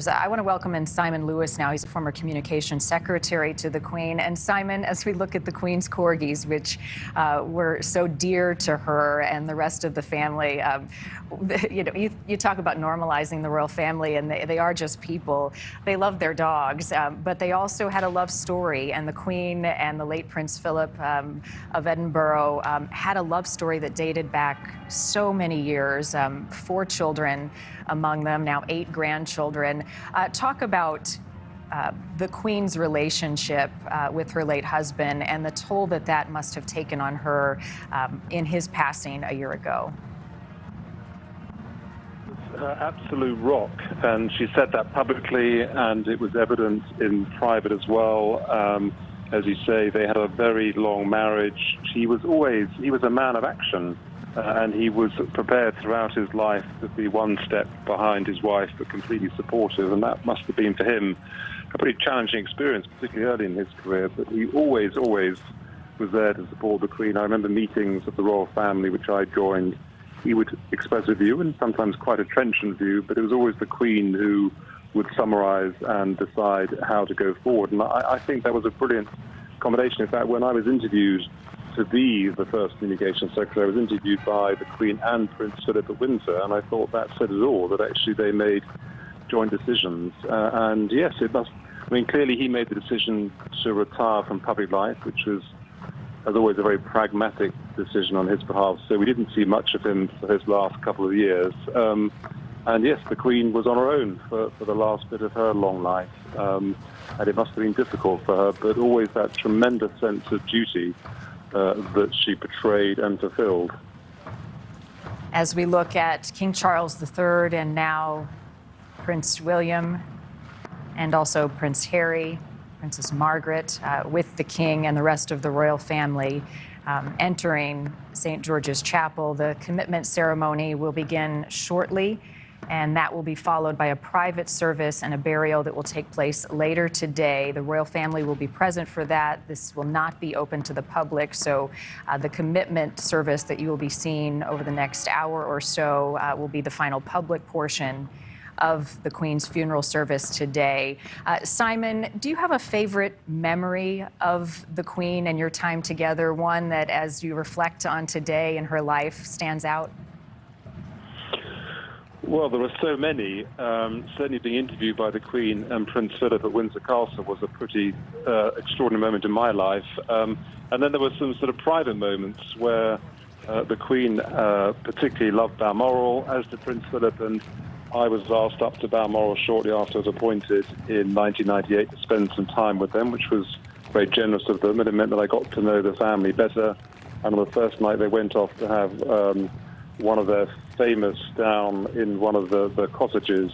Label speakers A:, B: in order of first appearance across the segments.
A: stars. I want to welcome in Simon Lewis now. He's a former communications secretary to the Queen. And Simon, as we look at the Queen's corgis, which were so dear to her and the rest of the family, you talk about normalizing the royal family, and they are just people. They love their dogs, but they also had a love story. And the Queen and the late Prince Philip of Edinburgh had a love story that dated back so many years. 4 children among them, now 8 grandchildren. Talk about the Queen's relationship with her late husband and the toll that that must have taken on her in his passing a year ago.
B: Her absolute rock, and she said that publicly, and it was evident in private as well. As you say, they had a very long marriage. He was a man of action. And he was prepared throughout his life to be one step behind his wife, but completely supportive. And that must have been for him a pretty challenging experience, particularly early in his career. But he always was there to support the Queen. I remember meetings of the royal family, which I joined. He would express a view, and sometimes quite a trenchant view, but it was always the Queen who would summarize and decide how to go forward. And I think that was a brilliant combination. In fact, when I was interviewed to be the first communications secretary, I was interviewed by the Queen and Prince Philip at Windsor, and I thought that said it all, that actually they made joint decisions. And yes, clearly he made the decision to retire from public life, which was, as always, a very pragmatic decision on his behalf. So we didn't see much of him for his last couple of years. And yes, the Queen was on her own for the last bit of her long life. And it must have been difficult for her, but always that tremendous sense of duty that she portrayed and fulfilled.
A: As we look at King Charles III and now Prince William and also Prince Harry, Princess Margaret, with the King and the rest of the royal family entering St. George's Chapel, the commitment ceremony will begin shortly, and that will be followed by a private service and a burial that will take place later today. The royal family will be present for that. This will not be open to the public, so the commitment service that you will be seeing over the next hour or so will be the final public portion of the Queen's funeral service today. Simon, do you have a favorite memory of the Queen and your time together, one that, as you reflect on today in her life, stands out?
B: Well, there are so many. Certainly being interviewed by the Queen and Prince Philip at Windsor Castle was a pretty extraordinary moment in my life. And then there were some sort of private moments where the Queen particularly loved Balmoral, as did Prince Philip, and I was asked up to Balmoral shortly after I was appointed in 1998 to spend some time with them, which was very generous of them, and it meant that I got to know the family better. And on the first night, they went off to have one of their famous down in one of the cottages,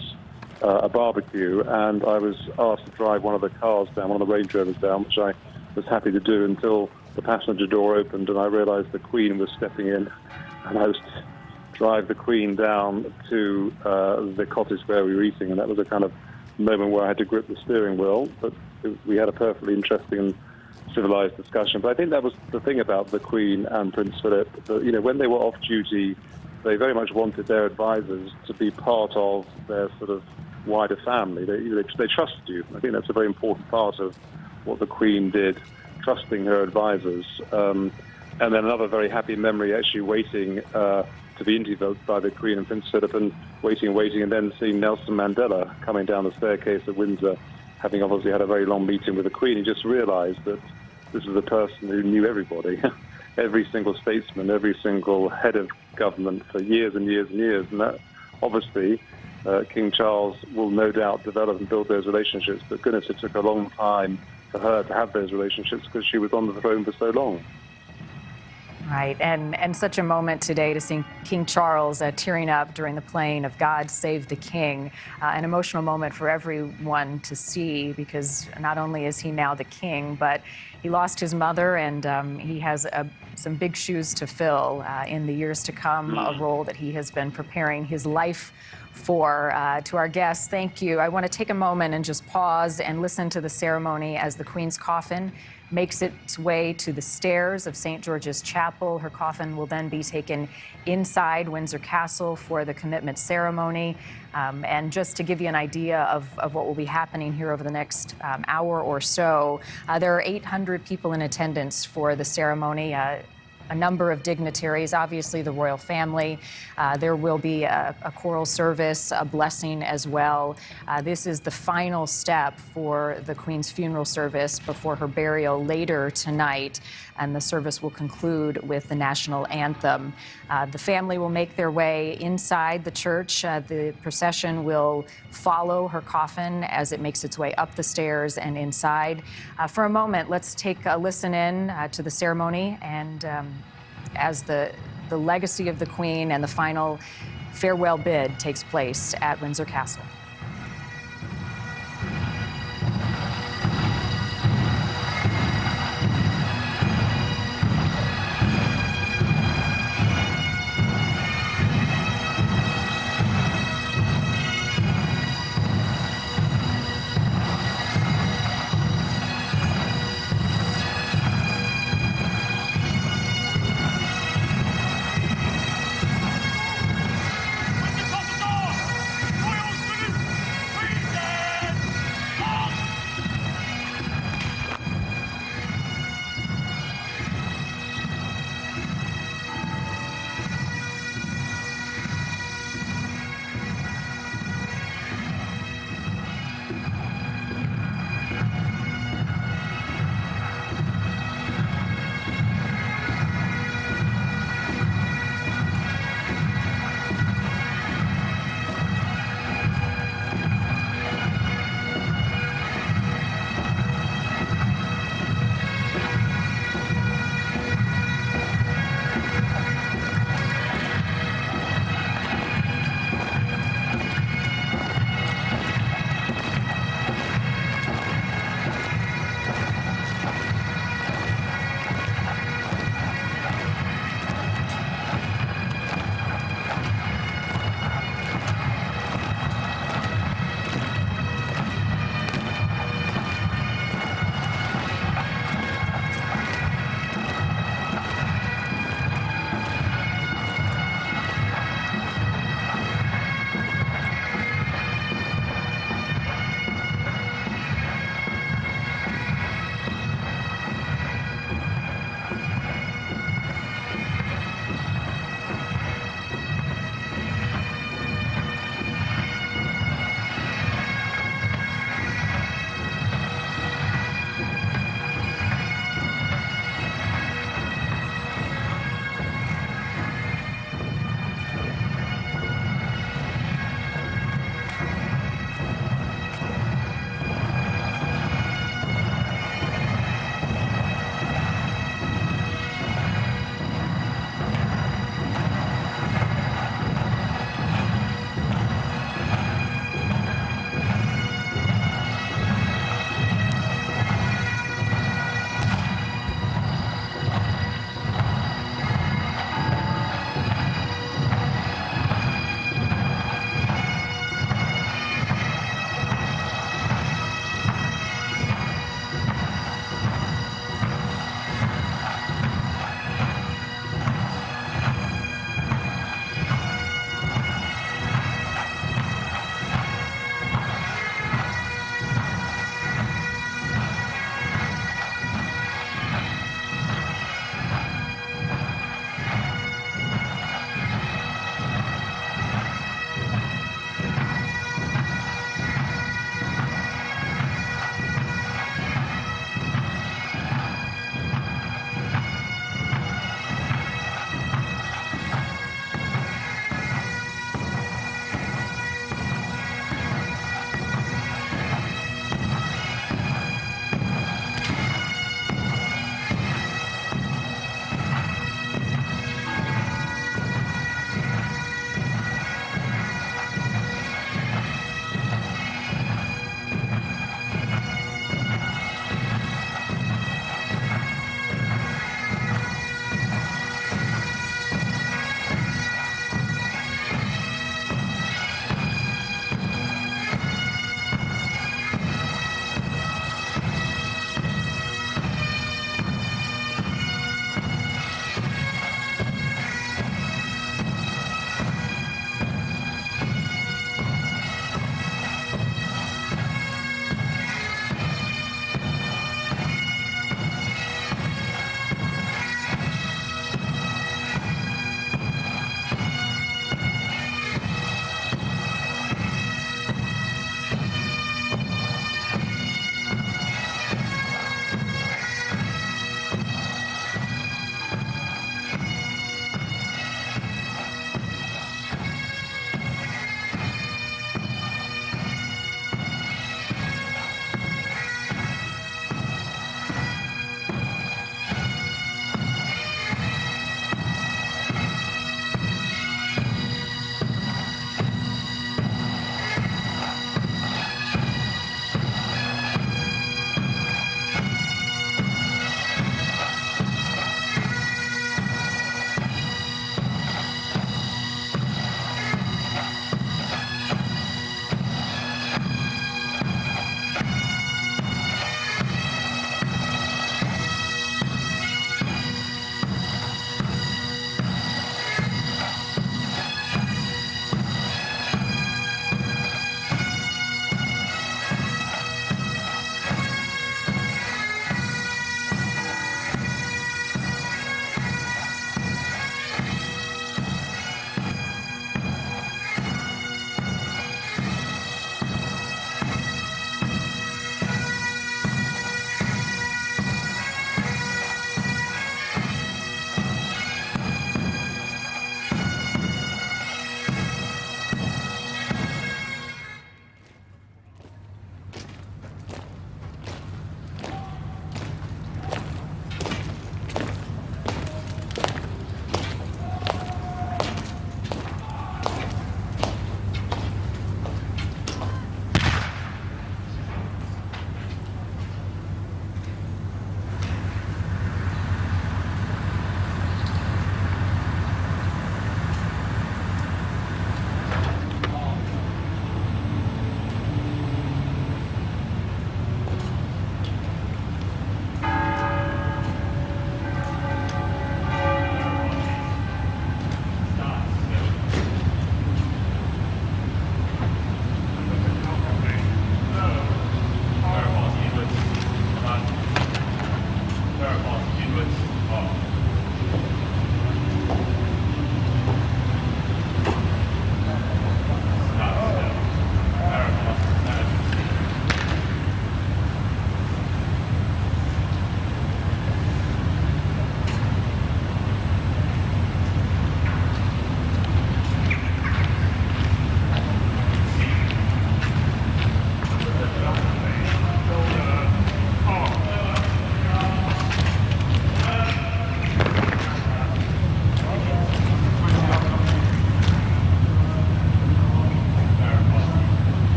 B: a barbecue, and I was asked to drive one of the cars down, one of the Range Rovers down, which I was happy to do until the passenger door opened and I realized the Queen was stepping in, and I was to drive the Queen down to the cottage where we were eating, and that was a kind of moment where I had to grip the steering wheel, but we had a perfectly interesting and civilized discussion. But I think that was the thing about the Queen and Prince Philip, that, when they were off duty, they very much wanted their advisors to be part of their sort of wider family. They trusted you. I think that's a very important part of what the Queen did, trusting her advisors. And then another very happy memory, actually waiting to be interviewed by the Queen and Prince Philip, and waiting, and then seeing Nelson Mandela coming down the staircase at Windsor, having obviously had a very long meeting with the Queen. He just realized that this was a person who knew everybody, every single statesman, every single head of government for years and years and years. And that, obviously, King Charles will no doubt develop and build those relationships, but goodness, it took a long time for her to have those relationships because she was on the throne for so long.
A: Right, and such a moment today to see King Charles tearing up during the playing of God Save the King. An emotional moment for everyone to see, because not only is he now the king, but he lost his mother, and he has some big shoes to fill in the years to come, a role that he has been preparing his life To our guests, thank you. I want to take a moment and just pause and listen to the ceremony as the Queen's coffin makes its way to the stairs of St. George's Chapel. Her coffin will then be taken inside Windsor Castle for the commitment ceremony. And just to give you an idea of what will be happening here over the next hour or so, there are 800 people in attendance for the ceremony. A number of dignitaries, obviously the royal family. There will be a choral service, a blessing as well. This is the final step for the Queen's funeral service before her burial later tonight, and the service will conclude with the national anthem. The family will make their way inside the church. The procession will follow her coffin as it makes its way up the stairs and inside. For a moment, let's take a listen in to the ceremony and as the legacy of the Queen and the final farewell bid takes place at Windsor Castle.